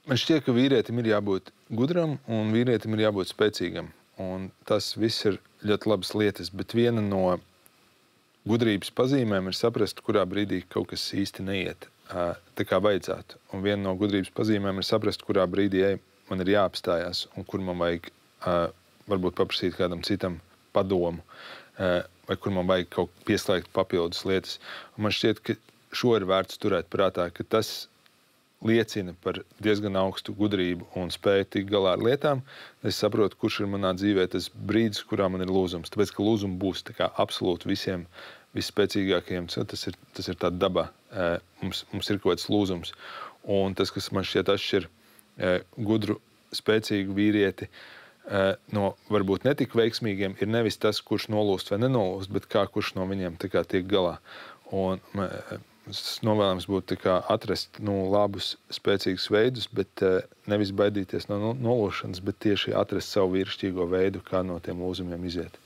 Man šķiet, ka vīrietim ir jābūt gudram un vīrietim ir jābūt spēcīgam. Un tas viss ir ļoti labas lietas, bet viena no gudrības pazīmēm ir saprast, kurā brīdī kaut kas īsti neiet tā kā vajadzētu. Un viena no gudrības pazīmēm ir saprast, kurā brīdī man ir jāapstājās un kur man vajag varbūt paprasīt kādam citam padomu vai kur man vajag kaut pieslēgt papildus lietas. Un man šķiet, ka šo ir vērts turēt prātā, ka tas liecina par diezgan augstu gudrību un spēju tikt galā ar lietām. Es saprotu, kurš ir manā dzīvē tas brīdis, kurā man ir lūzums. Tāpēc, ka lūzumi būs tā kā absolūti visiem visspēcīgākajiem. Tas ir tā dabā. Mums ir kaut kāds lūzums. Un tas, kas man šķiet atšķir gudru, spēcīgu vīrieti no varbūt netik veiksmīgiem, ir nevis tas, kurš nolūst vai nenolūst, bet kurš no viņiem tā kā tiek galā. Un novēlams būtu atrast labus, spēcīgus veidus, bet nevis baidīties no nolūšanas, bet tieši atrast savu vīrišķīgo veidu, kā no tiem lūzumiem iziet.